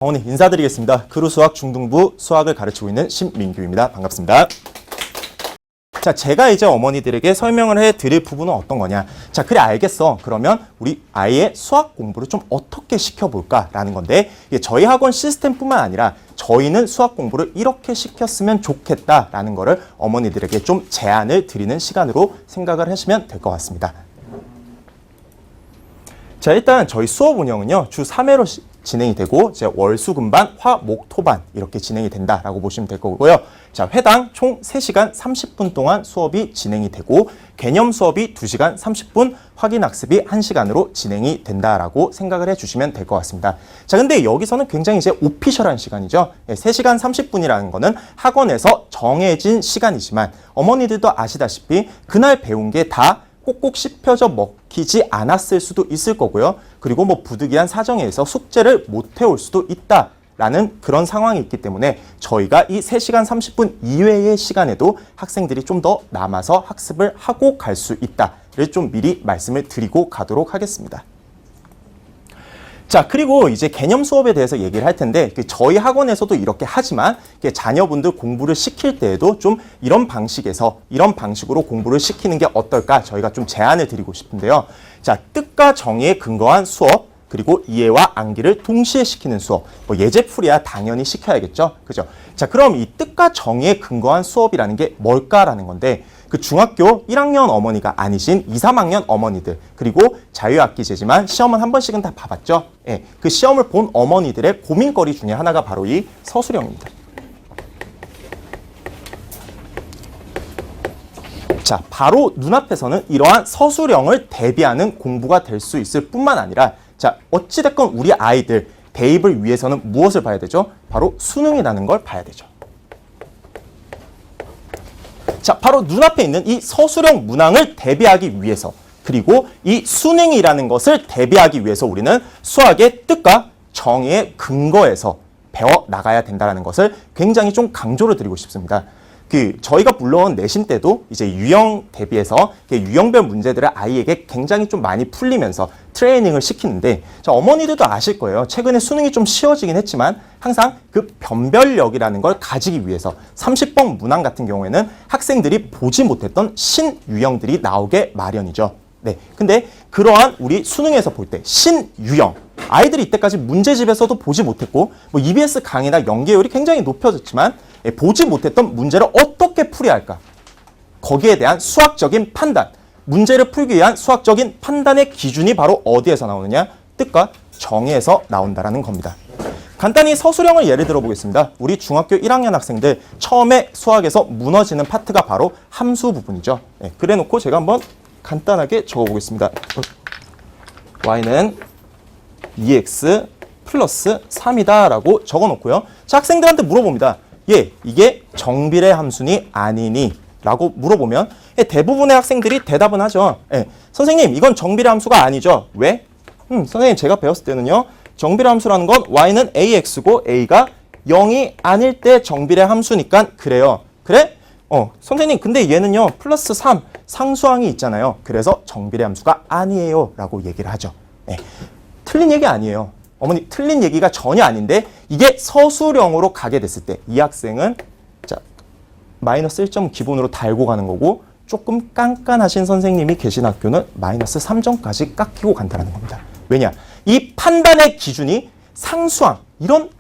어머니 인사드리겠습니다. 그루수학 중등부 수학을 가르치고 있는 신민규입니다. 반갑습니다. 자, 제가 이제 어머니들에게 설명을 해드릴 부분은 어떤 거냐. 자, 그래 알겠어. 그러면 우리 아이의 수학 공부를 좀 어떻게 시켜볼까라는 건데, 저희 학원 시스템뿐만 아니라 저희는 수학 공부를 이렇게 시켰으면 좋겠다라는 거를 어머니들에게 좀 제안을 드리는 시간으로 생각을 하시면 될 것 같습니다. 자, 일단 저희 수업 운영은요, 주 3회로 진행이 되고, 이제 월, 수, 금반, 화, 목, 토반 이렇게 진행이 된다라고 보시면 될 거고요. 자, 회당 총 3시간 30분 동안 수업이 진행이 되고, 개념 수업이 2시간 30분, 확인 학습이 1시간으로 진행이 된다라고 생각을 해주시면 될 것 같습니다. 자, 근데 여기서는 굉장히 이제 오피셜한 시간이죠. 3시간 30분이라는 거는 학원에서 정해진 시간이지만, 어머니들도 아시다시피 그날 배운 게 다 꼭꼭 씹혀져 먹히지 않았을 수도 있을 거고요. 그리고 뭐 부득이한 사정에 의해서 숙제를 못 해올 수도 있다라는 그런 상황이 있기 때문에 저희가 이 3시간 30분 이외의 시간에도 학생들이 좀 더 남아서 학습을 하고 갈 수 있다를 좀 미리 말씀을 드리고 가도록 하겠습니다. 자, 그리고 이제 개념 수업에 대해서 얘기를 할 텐데, 저희 학원에서도 이렇게 하지만 자녀분들 공부를 시킬 때에도 좀 이런 방식으로 공부를 시키는 게 어떨까 저희가 좀 제안을 드리고 싶은데요. 자, 뜻과 정의에 근거한 수업, 그리고 이해와 암기를 동시에 시키는 수업. 뭐 예제풀이야 당연히 시켜야겠죠. 그죠? 자, 그럼 이 뜻과 정의에 근거한 수업이라는 게 뭘까라는 건데, 그 중학교 1학년 어머니가 아니신 2, 3학년 어머니들, 그리고 자유학기제지만 시험은 한 번씩은 다 봐봤죠. 예, 그 시험을 본 어머니들의 고민거리 중에 하나가 바로 이 서술형입니다. 자, 바로 눈앞에서는 이러한 서술형을 대비하는 공부가 될 수 있을 뿐만 아니라, 자, 어찌됐건 우리 아이들 대입을 위해서는 무엇을 봐야 되죠? 바로 수능이라는 걸 봐야 되죠. 자, 바로 눈앞에 있는 이 서술형 문항을 대비하기 위해서, 그리고 이 수능이라는 것을 대비하기 위해서 우리는 수학의 뜻과 정의의 근거에서 배워 나가야 된다는 것을 굉장히 좀 강조를 드리고 싶습니다. 저희가 물론 내신 때도 이제 유형 대비해서 유형별 문제들을 아이에게 굉장히 좀 많이 풀리면서 트레이닝을 시키는데, 자, 어머니들도 아실 거예요. 최근에 수능이 좀 쉬워지긴 했지만 항상 그 변별력이라는 걸 가지기 위해서 30번 문항 같은 경우에는 학생들이 보지 못했던 신유형들이 나오게 마련이죠. 네, 근데 그러한 우리 수능에서 볼 때 신유형, 아이들이 이때까지 문제집에서도 보지 못했고, 뭐 EBS 강의나 연계율이 굉장히 높아졌지만 보지 못했던 문제를 어떻게 풀어야 할까? 거기에 대한 수학적인 판단, 문제를 풀기 위한 수학적인 판단의 기준이 바로 어디에서 나오느냐? 뜻과 정의에서 나온다라는 겁니다. 간단히 서술형을 예를 들어 보겠습니다. 우리 중학교 1학년 학생들 처음에 수학에서 무너지는 파트가 바로 함수 부분이죠. 네, 그래 놓고 제가 한번 간단하게 적어 보겠습니다. y는 2x 플러스 3이다 라고 적어 놓고요. 자, 학생들한테 물어봅니다. 이게 정비례 함수니 아니니? 라고 물어보면 대부분의 학생들이 대답은 하죠. 선생님, 이건 정비례 함수가 아니죠. 왜? 선생님, 제가 배웠을 때는요, 정비례 함수라는 건 y는 ax고 a가 0이 아닐 때 정비례 함수니까 그래요. 그래? 선생님, 근데 얘는요, 플러스 3 상수항이 있잖아요. 그래서 정비례 함수가 아니에요 라고 얘기를 하죠. 틀린 얘기 아니에요. 어머니, 틀린 얘기가 전혀 아닌데, 이게 서술형으로 가게 됐을 때 이 학생은 자, 마이너스 1점 기본으로 달고 가는 거고, 조금 깐깐하신 선생님이 계신 학교는 마이너스 3점까지 깎이고 간다는 겁니다. 왜냐? 이 판단의 기준이 상수항, 이런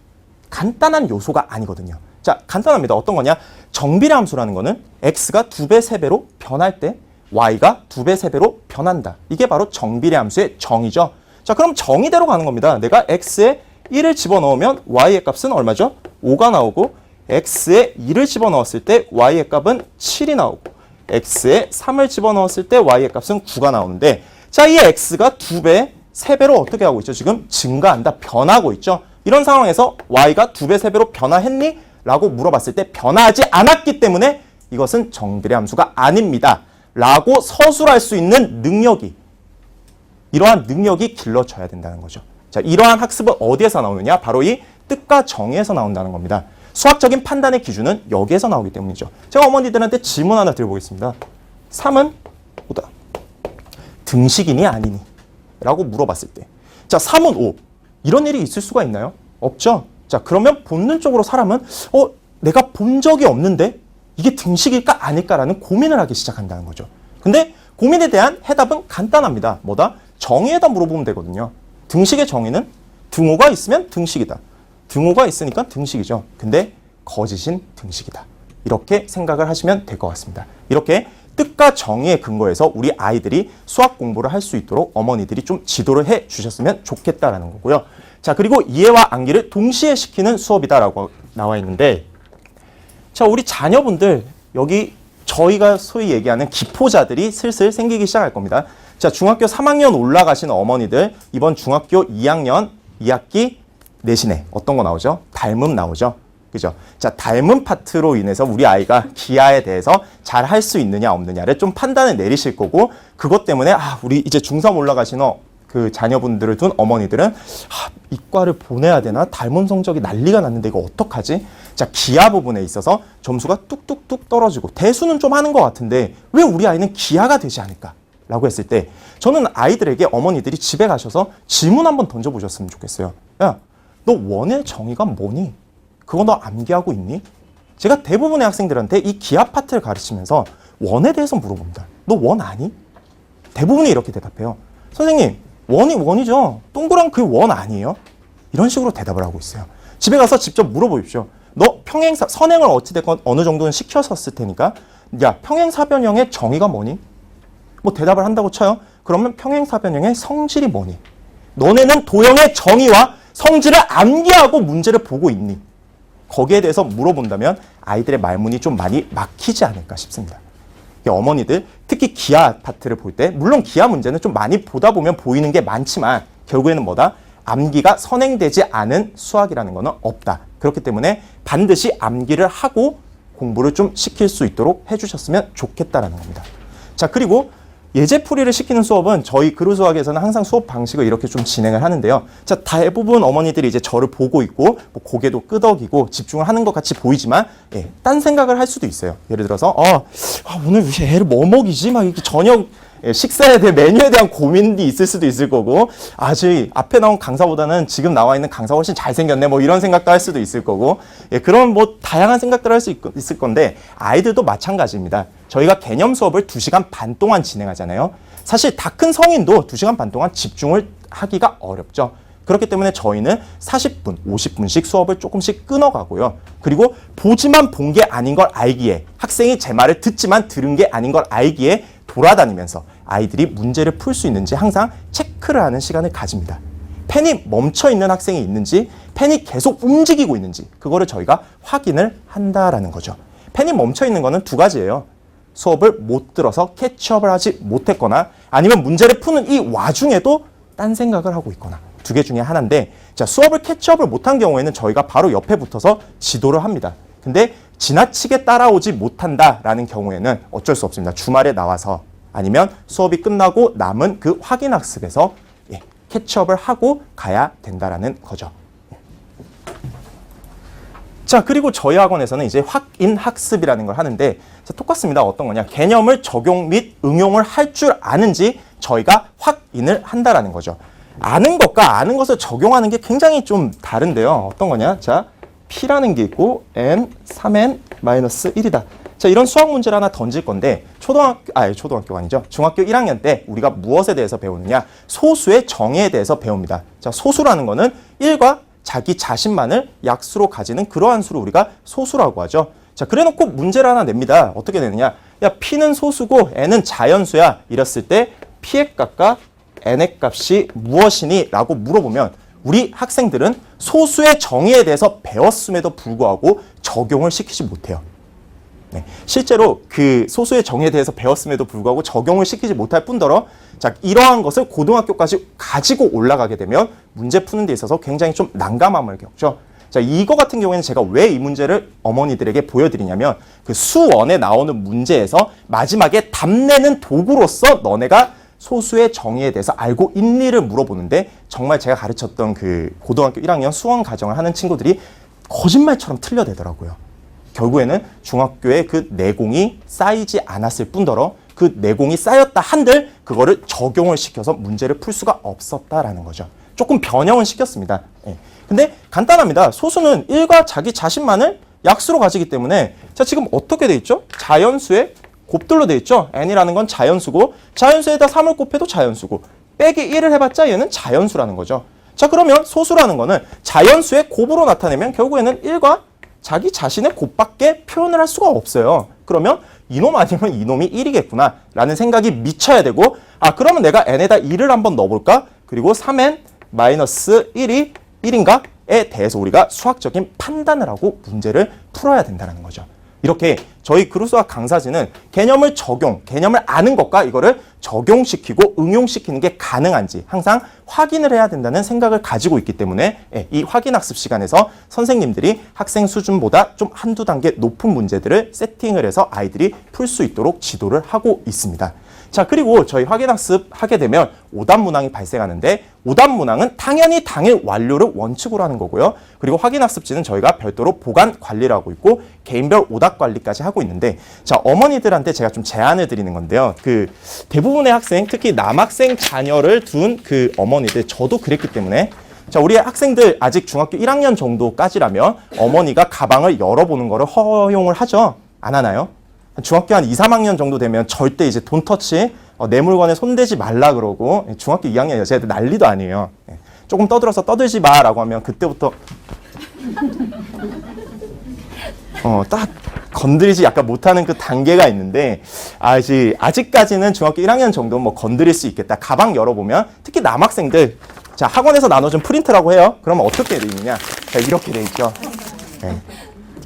간단한 요소가 아니거든요. 자, 간단합니다. 어떤 거냐? 정비례 함수라는 거는 x가 2배, 3배로 변할 때 y가 2배, 3배로 변한다. 이게 바로 정비례 함수의 정의죠. 자, 그럼 정의대로 가는 겁니다. 내가 x에 1을 집어넣으면 y의 값은 얼마죠? 5가 나오고, x에 2를 집어넣었을 때 y의 값은 7이 나오고, x에 3을 집어넣었을 때 y의 값은 9가 나오는데, 자, 이 x가 2배, 3배로 어떻게 하고 있죠? 지금 증가한다, 변하고 있죠. 이런 상황에서 y가 2배, 3배로 변화했니? 라고 물어봤을 때 변화하지 않았기 때문에 이것은 정비례 함수가 아닙니다. 라고 서술할 수 있는 능력이, 이러한 능력이 길러져야 된다는 거죠. 자, 이러한 학습은 어디에서 나오느냐? 바로 이 뜻과 정의에서 나온다는 겁니다. 수학적인 판단의 기준은 여기에서 나오기 때문이죠. 제가 어머니들한테 질문 하나 드려보겠습니다. 3은 뭐다? 등식이니 아니니? 라고 물어봤을 때, 자, 3은 5. 이런 일이 있을 수가 있나요? 없죠. 자, 그러면 본능적으로 사람은 내가 본 적이 없는데 이게 등식일까 아닐까라는 고민을 하기 시작한다는 거죠. 근데 고민에 대한 해답은 간단합니다. 뭐다? 정의에다 물어보면 되거든요. 등식의 정의는 등호가 있으면 등식이다. 등호가 있으니까 등식이죠. 근데 거짓인 등식이다. 이렇게 생각을 하시면 될 것 같습니다. 이렇게 뜻과 정의에 근거해서 우리 아이들이 수학 공부를 할 수 있도록 어머니들이 좀 지도를 해 주셨으면 좋겠다라는 거고요. 자, 그리고 이해와 암기를 동시에 시키는 수업이다라고 나와 있는데, 자, 우리 자녀분들 여기 저희가 소위 얘기하는 기포자들이 슬슬 생기기 시작할 겁니다. 자, 중학교 3학년 올라가신 어머니들 이번 중학교 2학년 2학기 내신에 어떤 거 나오죠? 닮음 나오죠. 그죠? 자, 닮은 파트로 인해서 우리 아이가 기하에 대해서 잘 할 수 있느냐 없느냐를 좀 판단을 내리실 거고, 그것 때문에 우리 이제 중3 올라가시는 그 자녀분들을 둔 어머니들은 이과를 보내야 되나? 닮은 성적이 난리가 났는데 이거 어떡하지? 자, 기하 부분에 있어서 점수가 뚝뚝뚝 떨어지고 대수는 좀 하는 것 같은데 왜 우리 아이는 기하가 되지 않을까? 라고 했을 때 저는 아이들에게 어머니들이 집에 가셔서 질문 한번 던져보셨으면 좋겠어요. 야, 너 원의 정의가 뭐니? 그거 너 암기하고 있니? 제가 대부분의 학생들한테 이 기하 파트를 가르치면서 원에 대해서 물어봅니다. 너 원 아니? 대부분이 이렇게 대답해요. 선생님, 원이 원이죠. 동그란 그 원 아니에요? 이런 식으로 대답을 하고 있어요. 집에 가서 직접 물어보십시오. 너 평행사, 선행을 어찌됐건 어느 정도는 시켰었을 테니까, 야, 평행사변형의 정의가 뭐니? 뭐 대답을 한다고 쳐요. 그러면 평행사변형의 성질이 뭐니? 너네는 도형의 정의와 성질을 암기하고 문제를 보고 있니? 거기에 대해서 물어본다면 아이들의 말문이 좀 많이 막히지 않을까 싶습니다. 어머니들, 특히 기하 파트를 볼 때, 물론 기하 문제는 좀 많이 보다 보면 보이는 게 많지만 결국에는 뭐다? 암기가 선행되지 않은 수학이라는 거는 없다. 그렇기 때문에 반드시 암기를 하고 공부를 좀 시킬 수 있도록 해주셨으면 좋겠다라는 겁니다. 자, 그리고 예제풀이를 시키는 수업은 저희 그루수학에서는 항상 수업 방식을 이렇게 좀 진행을 하는데요. 자, 대부분 어머니들이 이제 저를 보고 있고 뭐 고개도 끄덕이고 집중을 하는 것 같이 보이지만 딴 생각을 할 수도 있어요. 예를 들어서 오늘 애를 뭐 먹이지? 막 이렇게 저녁 식사에 대한 메뉴에 대한 고민이 있을 수도 있을 거고, 저희 앞에 나온 강사보다는 지금 나와 있는 강사가 훨씬 잘생겼네, 뭐 이런 생각도 할 수도 있을 거고, 그런 뭐 다양한 생각들을 할 수 있을 건데 아이들도 마찬가지입니다. 저희가 개념 수업을 2시간 반 동안 진행하잖아요. 사실 다 큰 성인도 2시간 반 동안 집중을 하기가 어렵죠. 그렇기 때문에 저희는 40분, 50분씩 수업을 조금씩 끊어가고요. 그리고 보지만 본 게 아닌 걸 알기에, 학생이 제 말을 듣지만 들은 게 아닌 걸 알기에 돌아다니면서 아이들이 문제를 풀 수 있는지 항상 체크를 하는 시간을 가집니다. 펜이 멈춰있는 학생이 있는지, 펜이 계속 움직이고 있는지, 그거를 저희가 확인을 한다라는 거죠. 펜이 멈춰있는 거는 2가지예요. 수업을 못 들어서 캐치업을 하지 못했거나, 아니면 문제를 푸는 이 와중에도 딴 생각을 하고 있거나, 2개 중에 하나인데, 자, 수업을 캐치업을 못한 경우에는 저희가 바로 옆에 붙어서 지도를 합니다. 근데 지나치게 따라오지 못한다라는 경우에는 어쩔 수 없습니다. 주말에 나와서 아니면 수업이 끝나고 남은 그 확인학습에서 캐치업을 하고 가야 된다라는 거죠. 자, 그리고 저희 학원에서는 이제 확인학습이라는 걸 하는데, 자, 똑같습니다. 어떤 거냐? 개념을 적용 및 응용을 할 줄 아는지 저희가 확인을 한다라는 거죠. 아는 것과 아는 것을 적용하는 게 굉장히 좀 다른데요. 어떤 거냐? 자, P라는 게 있고 N, 3N-1이다. 자, 이런 수학 문제를 하나 던질 건데 초등학교가 아니죠. 중학교 1학년 때 우리가 무엇에 대해서 배우느냐? 소수의 정의에 대해서 배웁니다. 자, 소수라는 거는 1과 자기 자신만을 약수로 가지는 그러한 수를 우리가 소수라고 하죠. 자, 그래놓고 문제를 하나 냅니다. 어떻게 되느냐? 야, P는 소수고 N은 자연수야. 이랬을 때 P의 값과 N의 값이 무엇이니? 라고 물어보면 우리 학생들은 소수의 정의에 대해서 배웠음에도 불구하고 적용을 시키지 못해요. 실제로 그 소수의 정의에 대해서 배웠음에도 불구하고 적용을 시키지 못할 뿐더러, 자, 이러한 것을 고등학교까지 가지고 올라가게 되면 문제 푸는 데 있어서 굉장히 좀 난감함을 겪죠. 자, 이거 같은 경우에는 제가 왜 이 문제를 어머니들에게 보여드리냐면, 그 수원에 나오는 문제에서 마지막에 답내는 도구로서 너네가 소수의 정의에 대해서 알고 있니를 물어보는데, 정말 제가 가르쳤던 그 고등학교 1학년 수원 가정을 하는 친구들이 거짓말처럼 틀려대더라고요. 결국에는 중학교에 그 내공이 쌓이지 않았을 뿐더러 그 내공이 쌓였다 한들 그거를 적용을 시켜서 문제를 풀 수가 없었다라는 거죠. 조금 변형은 시켰습니다. 예. 근데 간단합니다. 소수는 1과 자기 자신만을 약수로 가지기 때문에 자 지금 어떻게 돼 있죠? 자연수의 곱들로 돼 있죠? n이라는 건 자연수고 자연수에다 3을 곱해도 자연수고 빼기 1을 해봤자 얘는 자연수라는 거죠. 자 그러면 소수라는 거는 자연수의 곱으로 나타내면 결국에는 1과 자기 자신의 곱밖에 표현을 할 수가 없어요. 그러면 이놈 아니면 이놈이 1이겠구나 라는 생각이 미쳐야 되고 아 그러면 내가 n에다 2를 한번 넣어볼까? 그리고 3n-1이 1인가에 대해서 우리가 수학적인 판단을 하고 문제를 풀어야 된다는 거죠. 이렇게 저희 그루수학 강사진은 개념을 개념을 아는 것과 이거를 적용시키고 응용시키는 게 가능한지 항상 확인을 해야 된다는 생각을 가지고 있기 때문에 이 확인학습 시간에서 선생님들이 학생 수준보다 좀 한두 단계 높은 문제들을 세팅을 해서 아이들이 풀 수 있도록 지도를 하고 있습니다. 자 그리고 저희 확인학습 하게 되면 오답문항이 발생하는데 오답문항은 당연히 당일 완료를 원칙으로 하는 거고요. 그리고 확인학습지는 저희가 별도로 보관 관리를 하고 있고 개인별 오답 관리까지 하고 있는데 자 어머니들한테 제가 좀 제안을 드리는 건데요. 그 대부분의 학생 특히 남학생 자녀를 둔 그 어머니들 저도 그랬기 때문에 자 우리 학생들 아직 중학교 1학년 정도까지라면 어머니가 가방을 열어보는 거를 허용을 하죠? 안 하나요? 중학교 한 2, 3학년 정도 되면 절대 이제 돈 터치, 내 물건에 손대지 말라 그러고 중학교 2학년 여자애들 난리도 아니에요. 조금 떠들어서 떠들지 마라고 하면 그때부터 딱 건드리지 약간 못하는 그 단계가 있는데 아직까지는 중학교 1학년 정도 뭐 건드릴 수 있겠다. 가방 열어보면 특히 남학생들 자 학원에서 나눠준 프린트라고 해요. 그러면 어떻게 돼 있느냐? 자, 이렇게 돼 있죠. 네.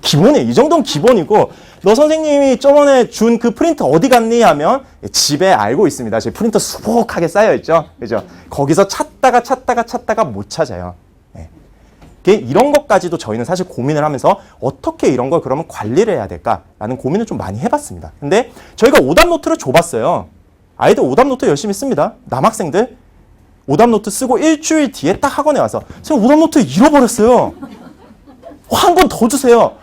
기본에 이 정도는 기본이고 너 선생님이 저번에 준 그 프린터 어디 갔니 하면 집에 알고 있습니다. 제 프린터 수북하게 쌓여있죠. 그죠? 거기서 찾다가 못 찾아요. 네. 이런 것까지도 저희는 사실 고민을 하면서 어떻게 이런 걸 그러면 관리를 해야 될까라는 고민을 좀 많이 해봤습니다. 근데 저희가 오답 노트를 줘봤어요. 아이들 오답 노트 열심히 씁니다. 남학생들 오답 노트 쓰고 일주일 뒤에 딱 학원에 와서 제가 오답 노트 잃어버렸어요. 한 권 더 주세요.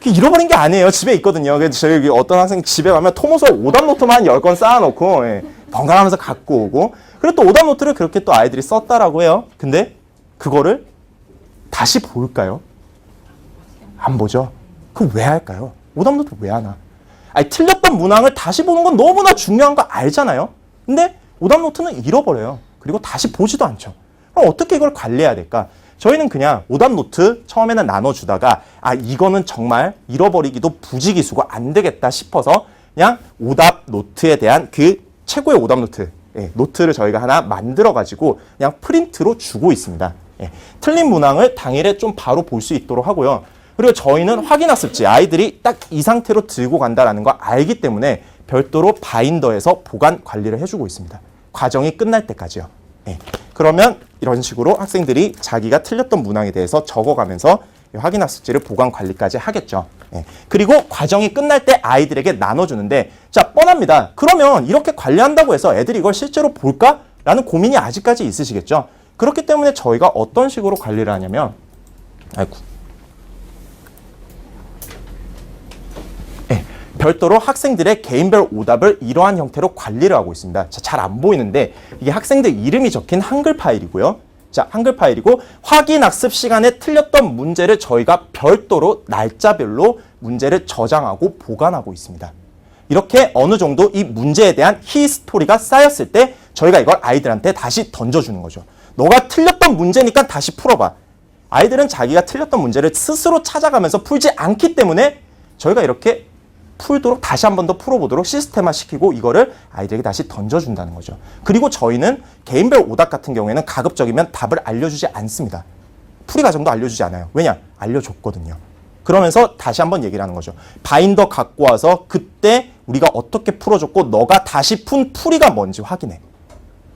잃어버린 게 아니에요. 집에 있거든요. 그래서 저희 어떤 학생 집에 가면 토모서 오답 노트만 10권 쌓아놓고 번갈아가면서 갖고 오고 그리고 또 오답 노트를 그렇게 또 아이들이 썼다라고 해요. 근데 그거를 다시 볼까요? 안 보죠. 그럼 왜 할까요? 오답 노트 왜 하나? 아니 틀렸던 문항을 다시 보는 건 너무나 중요한 거 알잖아요. 근데 오답 노트는 잃어버려요. 그리고 다시 보지도 않죠. 그럼 어떻게 이걸 관리해야 될까? 저희는 그냥 오답 노트 처음에는 나눠주다가 이거는 정말 잃어버리기도 부지기수고 안 되겠다 싶어서 그냥 오답 노트에 대한 그 최고의 오답 노트 노트를 저희가 하나 만들어가지고 그냥 프린트로 주고 있습니다. 틀린 문항을 당일에 좀 바로 볼 수 있도록 하고요. 그리고 저희는 확인학습지 아이들이 딱 이 상태로 들고 간다는 걸 알기 때문에 별도로 바인더에서 보관 관리를 해주고 있습니다. 과정이 끝날 때까지요. 그러면 이런 식으로 학생들이 자기가 틀렸던 문항에 대해서 적어가면서 확인학습지를 보관 관리까지 하겠죠. 그리고 과정이 끝날 때 아이들에게 나눠주는데 자 뻔합니다. 그러면 이렇게 관리한다고 해서 애들이 이걸 실제로 볼까? 라는 고민이 아직까지 있으시겠죠. 그렇기 때문에 저희가 어떤 식으로 관리를 하냐면 별도로 학생들의 개인별 오답을 이러한 형태로 관리를 하고 있습니다. 잘 안 보이는데 이게 학생들 이름이 적힌 한글 파일이고요. 자, 한글 파일이고 확인학습 시간에 틀렸던 문제를 저희가 별도로 날짜별로 문제를 저장하고 보관하고 있습니다. 이렇게 어느 정도 이 문제에 대한 히스토리가 쌓였을 때 저희가 이걸 아이들한테 다시 던져주는 거죠. 너가 틀렸던 문제니까 다시 풀어봐. 아이들은 자기가 틀렸던 문제를 스스로 찾아가면서 풀지 않기 때문에 저희가 이렇게 풀도록 다시 한 번 더 풀어보도록 시스템화 시키고 이거를 아이들에게 다시 던져준다는 거죠. 그리고 저희는 개인별 오답 같은 경우에는 가급적이면 답을 알려주지 않습니다. 풀이 과정도 알려주지 않아요. 왜냐? 알려줬거든요. 그러면서 다시 한번 얘기를 하는 거죠. 바인더 갖고 와서 그때 우리가 어떻게 풀어줬고 너가 다시 푼 풀이가 뭔지 확인해.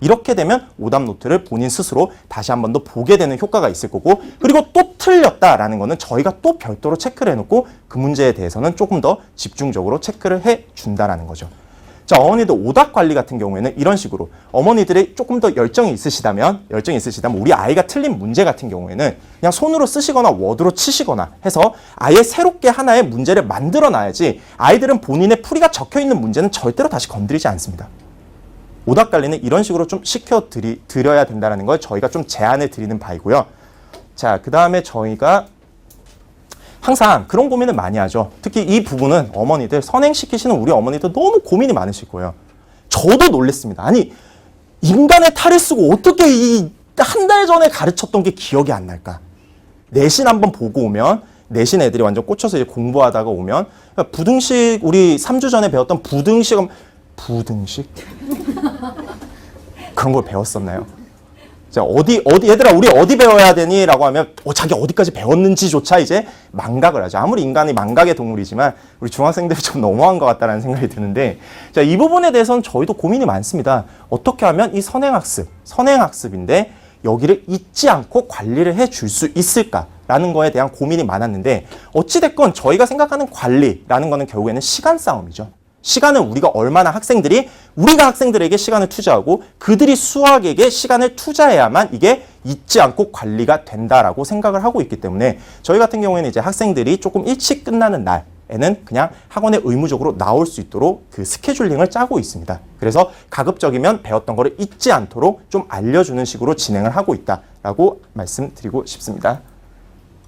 이렇게 되면 오답 노트를 본인 스스로 다시 한 번 더 보게 되는 효과가 있을 거고 그리고 또 틀렸다라는 거는 저희가 또 별도로 체크를 해놓고 그 문제에 대해서는 조금 더 집중적으로 체크를 해준다라는 거죠. 자, 어머니들 오답 관리 같은 경우에는 이런 식으로 어머니들이 조금 더 열정이 있으시다면 우리 아이가 틀린 문제 같은 경우에는 그냥 손으로 쓰시거나 워드로 치시거나 해서 아예 새롭게 하나의 문제를 만들어 놔야지 아이들은 본인의 풀이가 적혀 있는 문제는 절대로 다시 건드리지 않습니다. 오답 관리는 이런 식으로 좀 시켜드려야 된다는 걸 저희가 좀 제안을 드리는 바이고요. 자, 그 다음에 저희가 항상 그런 고민을 많이 하죠. 특히 이 부분은 어머니들, 선행시키시는 우리 어머니들 너무 고민이 많으실 거예요. 저도 놀랬습니다. 아니, 인간의 탈을 쓰고 어떻게 이 한 달 전에 가르쳤던 게 기억이 안 날까? 내신 한번 보고 오면, 내신 애들이 완전 꽂혀서 이제 공부하다가 오면, 부등식, 우리 3주 전에 배웠던 부등식, 그런 걸 배웠었나요? 자, 얘들아, 우리 어디 배워야 되니? 라고 하면, 자기 어디까지 배웠는지조차 이제 망각을 하죠. 아무리 인간이 망각의 동물이지만, 우리 중학생들이 좀 너무한 것 같다는 생각이 드는데, 자, 이 부분에 대해서는 저희도 고민이 많습니다. 어떻게 하면 이 선행학습인데, 여기를 잊지 않고 관리를 해 줄 수 있을까라는 거에 대한 고민이 많았는데, 어찌됐건 저희가 생각하는 관리라는 거는 결국에는 시간 싸움이죠. 시간은 우리가 학생들에게 시간을 투자하고 그들이 수학에게 시간을 투자해야만 이게 잊지 않고 관리가 된다라고 생각을 하고 있기 때문에 저희 같은 경우에는 이제 학생들이 조금 일찍 끝나는 날에는 그냥 학원에 의무적으로 나올 수 있도록 그 스케줄링을 짜고 있습니다. 그래서 가급적이면 배웠던 거를 잊지 않도록 좀 알려주는 식으로 진행을 하고 있다라고 말씀드리고 싶습니다.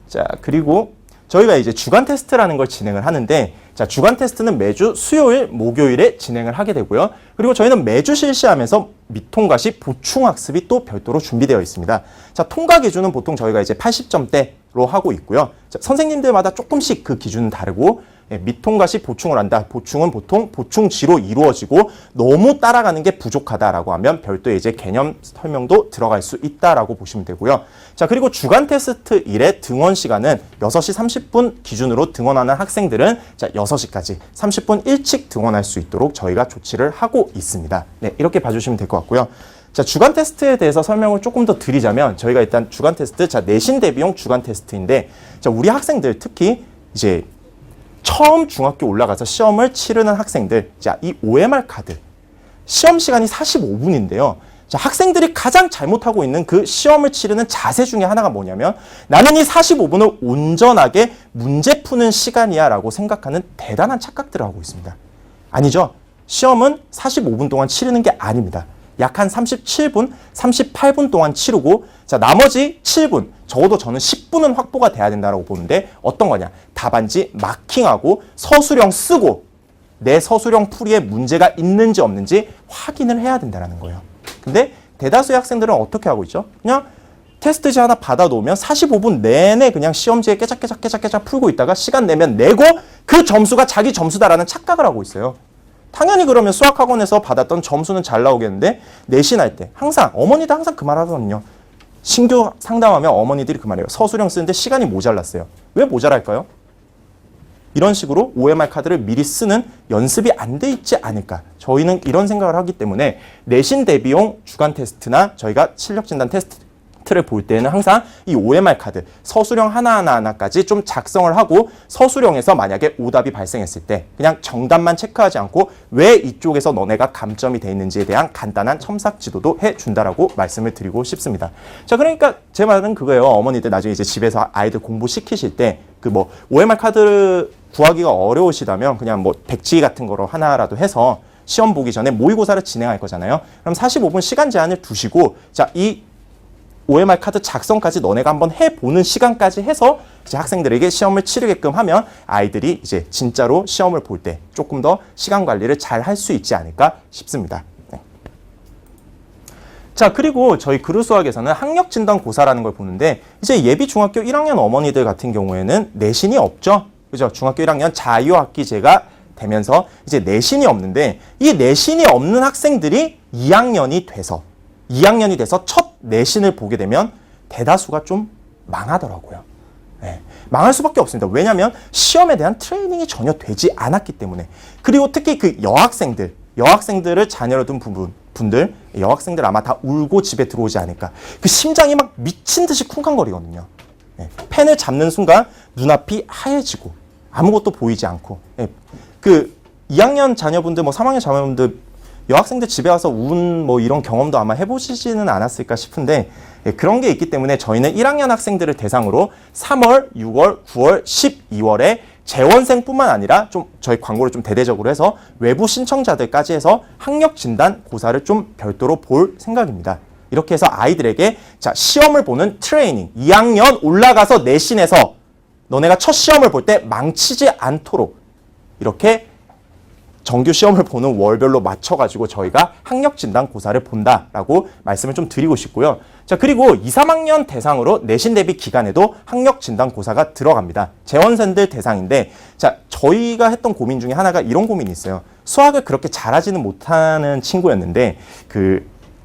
자, 그리고 저희가 이제 주간 테스트라는 걸 진행을 하는데, 자, 주간 테스트는 매주 수요일, 목요일에 진행을 하게 되고요. 그리고 저희는 매주 실시하면서 미통과시 보충학습이 또 별도로 준비되어 있습니다. 자, 통과 기준은 보통 저희가 이제 80점대로 하고 있고요. 자, 선생님들마다 조금씩 그 기준은 다르고, 미통과시 보충을 한다. 보충은 보통 보충지로 이루어지고 너무 따라가는 게 부족하다라고 하면 별도의 이제 개념 설명도 들어갈 수 있다라고 보시면 되고요. 자, 그리고 주간 테스트 1의 등원 시간은 6시 30분 기준으로 등원하는 학생들은 자, 6시까지 30분 일찍 등원할 수 있도록 저희가 조치를 하고 있습니다. 네, 이렇게 봐주시면 될 것 같고요. 자, 주간 테스트에 대해서 설명을 조금 더 드리자면 저희가 일단 주간 테스트, 자, 내신 대비용 주간 테스트인데, 자, 우리 학생들 특히 이제 처음 중학교 올라가서 시험을 치르는 학생들, 자, 이 OMR 카드 시험 시간이 45분인데요. 자, 학생들이 가장 잘못하고 있는 그 시험을 치르는 자세 중에 하나가 뭐냐면, 나는 이 45분을 온전하게 문제 푸는 시간이야 라고 생각하는 대단한 착각들을 하고 있습니다. 아니죠. 시험은 45분 동안 치르는 게 아닙니다. 약 한 37분, 38분 동안 치르고, 자, 나머지 7분, 적어도 저는 10분은 확보가 돼야 된다고 보는데, 어떤 거냐? 답안지 마킹하고 서술형 쓰고 내 서술형 풀이에 문제가 있는지 없는지 확인을 해야 된다는 거예요. 근데 대다수의 학생들은 어떻게 하고 있죠? 그냥 테스트지 하나 받아놓으면 45분 내내 그냥 시험지에 깨작깨작 풀고 있다가 시간 내면 내고 그 점수가 자기 점수다라는 착각을 하고 있어요. 당연히 그러면 수학학원에서 받았던 점수는 잘 나오겠는데, 내신할 때 항상 어머니도 항상 그 말 하거든요. 신규 상담하면 어머니들이 그 말이에요. 서술형 쓰는데 시간이 모자랐어요. 왜 모자랄까요? 이런 식으로 OMR 카드를 미리 쓰는 연습이 안 돼 있지 않을까. 저희는 이런 생각을 하기 때문에 내신 대비용 주간 테스트나 저희가 실력 진단 테스트를 볼 때는 항상 이 OMR 카드 서술형 하나까지 좀 작성을 하고, 서술형에서 만약에 오답이 발생했을 때 그냥 정답만 체크하지 않고 왜 이쪽에서 너네가 감점이 돼 있는지에 대한 간단한 첨삭 지도도 해준다라고 말씀을 드리고 싶습니다. 자, 그러니까 제 말은 그거예요. 어머니들 나중에 이제 집에서 아이들 공부시키실 때 그 뭐 OMR 카드 구하기가 어려우시다면 그냥 뭐 백지 같은 거로 하나라도 해서 시험 보기 전에 모의고사를 진행할 거잖아요. 그럼 45분 시간 제한을 두시고, 자, 이 OMR 카드 작성까지 너네가 한번 해보는 시간까지 해서 이제 학생들에게 시험을 치르게끔 하면 아이들이 이제 진짜로 시험을 볼 때 조금 더 시간 관리를 잘 할 수 있지 않을까 싶습니다. 네. 자, 그리고 저희 그루수학에서는 학력진단고사라는 걸 보는데, 이제 예비 중학교 1학년 어머니들 같은 경우에는 내신이 없죠. 그죠? 중학교 1학년 자유학기제가 되면서 이제 내신이 없는데, 이 내신이 없는 학생들이 2학년이 돼서 첫 내신을 보게 되면 대다수가 좀 망하더라고요. 네, 망할 수밖에 없습니다. 왜냐하면 시험에 대한 트레이닝이 전혀 되지 않았기 때문에. 그리고 특히 그 여학생들을 자녀로 둔 분들, 여학생들 아마 다 울고 집에 들어오지 않을까. 그 심장이 막 미친 듯이 쿵쾅거리거든요. 네, 펜을 잡는 순간 눈앞이 하얘지고 아무것도 보이지 않고. 네, 그 2학년 자녀분들, 뭐 3학년 자녀분들, 여학생들 집에 와서 운 뭐 이런 경험도 아마 해보시지는 않았을까 싶은데, 예, 그런 게 있기 때문에 저희는 1학년 학생들을 대상으로 3월, 6월, 9월, 12월에 재원생뿐만 아니라 좀 저희 광고를 좀 대대적으로 해서 외부 신청자들까지 해서 학력 진단 고사를 좀 별도로 볼 생각입니다. 이렇게 해서 아이들에게 자, 시험을 보는 트레이닝, 2학년 올라가서 내신에서 너네가 첫 시험을 볼 때 망치지 않도록 이렇게 정규 시험을 보는 월별로 맞춰가지고 저희가 학력 진단 고사를 본다라고 말씀을 좀 드리고 싶고요. 자, 그리고 2, 3학년 대상으로 내신 대비 기간에도 학력 진단 고사가 들어갑니다. 재원생들 대상인데, 자, 저희가 했던 고민 중에 하나가 이런 고민이 있어요. 수학을 그렇게 잘하지는 못하는 친구였는데,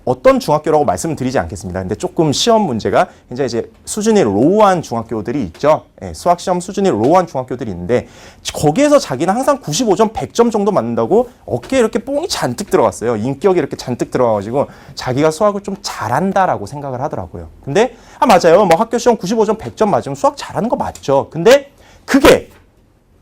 어떤 중학교라고 말씀드리지 않겠습니다. 근데 조금 시험 문제가 굉장히 이제 수준이 로우한 중학교들이 있죠. 예, 수학 시험 수준이 로우한 중학교들이 있는데 거기에서 자기는 항상 95점, 100점 정도 맞는다고 어깨에 이렇게 뽕이 잔뜩 들어갔어요. 인격이 이렇게 잔뜩 들어가가지고 자기가 수학을 좀 잘한다라고 생각을 하더라고요. 근데 맞아요. 뭐 학교 시험 95점, 100점 맞으면 수학 잘하는 거 맞죠. 근데 그게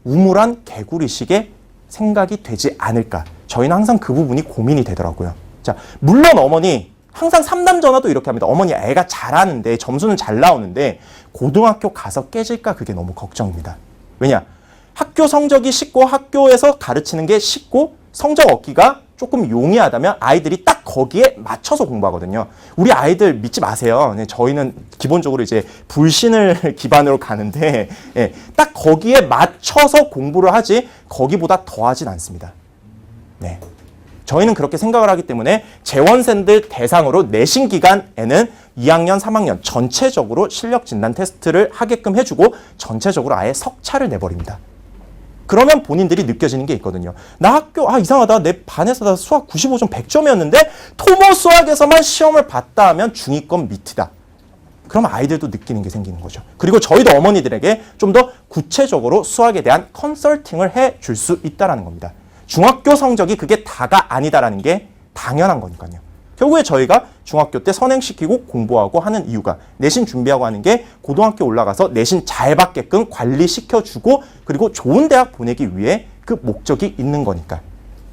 우물한 개구리식의 생각이 되지 않을까. 저희는 항상 그 부분이 고민이 되더라고요. 자, 물론 어머니 항상 상담 전화도 이렇게 합니다. 어머니 애가 잘하는데 점수는 잘 나오는데 고등학교 가서 깨질까 그게 너무 걱정입니다. 왜냐? 학교 성적이 쉽고 학교에서 가르치는 게 쉽고 성적 얻기가 조금 용이하다면 아이들이 딱 거기에 맞춰서 공부하거든요. 우리 아이들 믿지 마세요. 저희는 기본적으로 이제 불신을 기반으로 가는데 딱 거기에 맞춰서 공부를 하지 거기보다 더하진 않습니다. 네. 저희는 그렇게 생각을 하기 때문에 재원생들 대상으로 내신 기간에는 2학년, 3학년 전체적으로 실력 진단 테스트를 하게끔 해주고 전체적으로 아예 석차를 내버립니다. 그러면 본인들이 느껴지는 게 있거든요. 나 학교 이상하다. 내 반에서 다 수학 95점 100점이었는데 토모 수학에서만 시험을 봤다 하면 중위권 밑이다. 그럼 아이들도 느끼는 게 생기는 거죠. 그리고 저희도 어머니들에게 좀 더 구체적으로 수학에 대한 컨설팅을 해줄 수 있다는 겁니다. 중학교 성적이 그게 다가 아니다라는 게 당연한 거니까요. 결국에 저희가 중학교 때 선행시키고 공부하고 하는 이유가 내신 준비하고 하는 게 고등학교 올라가서 내신 잘 받게끔 관리시켜주고 그리고 좋은 대학 보내기 위해 그 목적이 있는 거니까.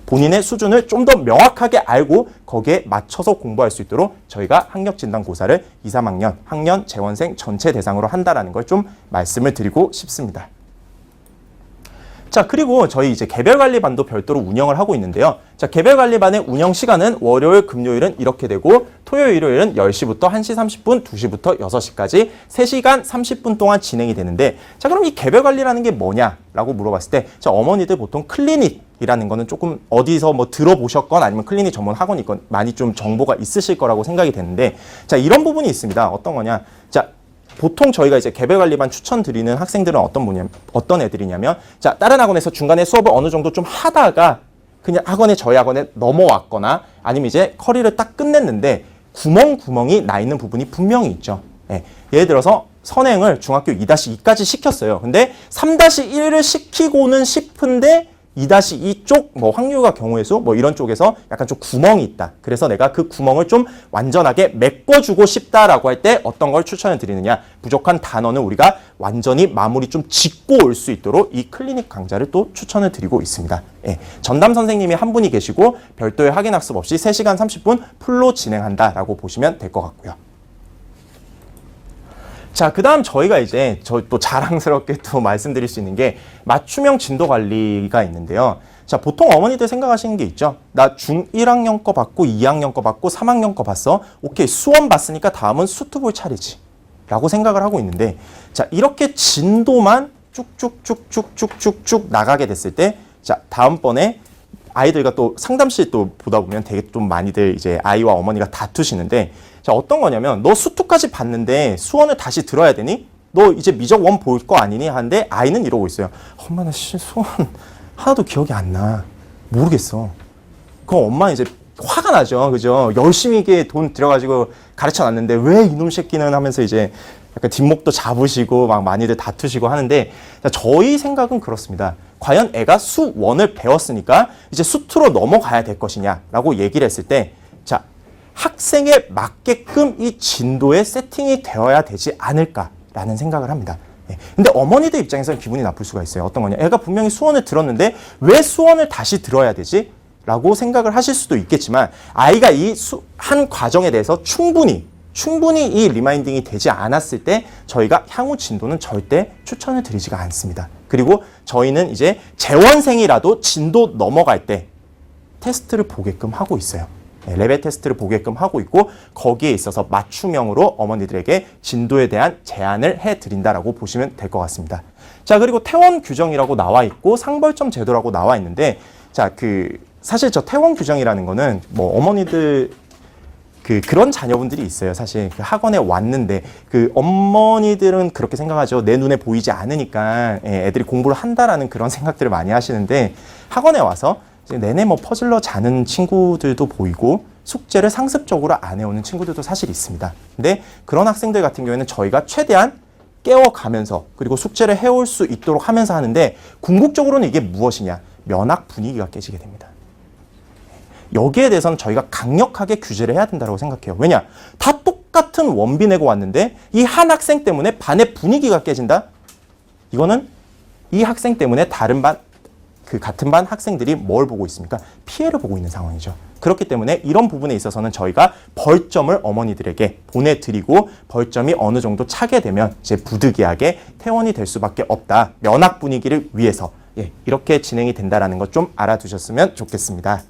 본인의 수준을 좀 더 명확하게 알고 거기에 맞춰서 공부할 수 있도록 저희가 학력진단고사를 2, 3학년 학년 재원생 전체 대상으로 한다라는 걸 좀 말씀을 드리고 싶습니다. 자, 그리고 저희 이제 개별관리반도 별도로 운영을 하고 있는데요. 자, 개별관리반의 운영 시간은 월요일, 금요일은 이렇게 되고 토요일, 일요일은 10시부터 1시 30분, 2시부터 6시까지 3시간 30분 동안 진행이 되는데 자, 그럼 이 개별관리라는 게 뭐냐라고 물어봤을 때 자, 어머니들 보통 클리닉이라는 거는 조금 어디서 뭐 들어보셨건 아니면 클리닉 전문 학원 있건 많이 좀 정보가 있으실 거라고 생각이 되는데 자, 이런 부분이 있습니다. 어떤 거냐? 자, 보통 저희가 이제 개별관리반 추천드리는 학생들은 어떤 애들이냐면 자, 다른 학원에서 중간에 수업을 어느 정도 좀 하다가 그냥 저희 학원에 넘어왔거나 아니면 이제 커리를 딱 끝냈는데 구멍이 나 있는 부분이 분명히 있죠. 예를 들어서 선행을 중학교 2-2까지 시켰어요. 근데 3-1을 시키고는 싶은데 2-2 쪽, 뭐 확률과 경우의 수, 뭐 이런 쪽에서 약간 좀 구멍이 있다. 그래서 내가 그 구멍을 좀 완전하게 메꿔주고 싶다라고 할 때 어떤 걸 추천을 드리느냐. 부족한 단원은 우리가 완전히 마무리 좀 짓고 올 수 있도록 이 클리닉 강좌를 또 추천을 드리고 있습니다. 전담 선생님이 한 분이 계시고 별도의 확인학습 없이 3시간 30분 풀로 진행한다라고 보시면 될 것 같고요. 자, 그 다음 저희가 이제 또 자랑스럽게 또 말씀드릴 수 있는 게 맞춤형 진도 관리가 있는데요. 자, 보통 어머니들 생각하시는 게 있죠. 나 중1학년 거 받고 2학년 거 받고 3학년 거 봤어. 오케이, 수원 봤으니까 다음은 수투 볼 차례지. 라고 생각을 하고 있는데 자, 이렇게 진도만 쭉쭉쭉쭉쭉쭉쭉 나가게 됐을 때 자, 다음번에 아이들과 또 상담실 또 보다 보면 되게 좀 많이들 이제 아이와 어머니가 다투시는데 자, 어떤 거냐면 너 수투까지 봤는데 수원을 다시 들어야 되니? 너 이제 미적 원 볼 거 아니니? 하는데 아이는 이러고 있어요. 엄마 나 수원 하나도 기억이 안 나. 모르겠어. 그럼 엄마 이제 화가 나죠. 그죠? 열심히 이게 돈 들여가지고 가르쳐 놨는데 왜 이놈 새끼는 하면서 이제 약간 뒷목도 잡으시고 막 많이들 다투시고 하는데 자, 저희 생각은 그렇습니다. 과연 애가 수원을 배웠으니까 이제 수투로 넘어가야 될 것이냐라고 얘기를 했을 때 자, 학생에 맞게끔 이 진도에 세팅이 되어야 되지 않을까라는 생각을 합니다. 근데 어머니들 입장에서는 기분이 나쁠 수가 있어요. 어떤 거냐? 애가 분명히 수원을 들었는데 왜 수원을 다시 들어야 되지? 라고 생각을 하실 수도 있겠지만 아이가 이 한 과정에 대해서 충분히 충분히 이 리마인딩이 되지 않았을 때 저희가 향후 진도는 절대 추천을 드리지가 않습니다. 그리고 저희는 이제 재원생이라도 진도 넘어갈 때 테스트를 보게끔 하고 있어요. 레벨 테스트를 보게끔 하고 있고 거기에 있어서 맞춤형으로 어머니들에게 진도에 대한 제안을 해드린다라고 보시면 될 것 같습니다. 자, 그리고 퇴원 규정이라고 나와 있고 상벌점 제도라고 나와 있는데 자, 사실 저 퇴원 규정이라는 거는 뭐 어머니들 그런 자녀분들이 있어요. 사실 학원에 왔는데 어머니들은 그렇게 생각하죠. 내 눈에 보이지 않으니까 애들이 공부를 한다라는 그런 생각들을 많이 하시는데 학원에 와서 내내 뭐 퍼즐러 자는 친구들도 보이고 숙제를 상습적으로 안 해오는 친구들도 사실 있습니다. 근데 그런 학생들 같은 경우에는 저희가 최대한 깨워가면서 그리고 숙제를 해올 수 있도록 하면서 하는데 궁극적으로는 이게 무엇이냐? 면학 분위기가 깨지게 됩니다. 여기에 대해서는 저희가 강력하게 규제를 해야 된다고 생각해요. 왜냐? 다 똑같은 원비 내고 왔는데 이 한 학생 때문에 반의 분위기가 깨진다? 이거는 이 학생 때문에 다른 반, 같은 반 학생들이 뭘 보고 있습니까? 피해를 보고 있는 상황이죠. 그렇기 때문에 이런 부분에 있어서는 저희가 벌점을 어머니들에게 보내드리고 벌점이 어느 정도 차게 되면 이제 부득이하게 퇴원이 될 수밖에 없다. 면학 분위기를 위해서 이렇게 진행이 된다는 것 좀 알아두셨으면 좋겠습니다.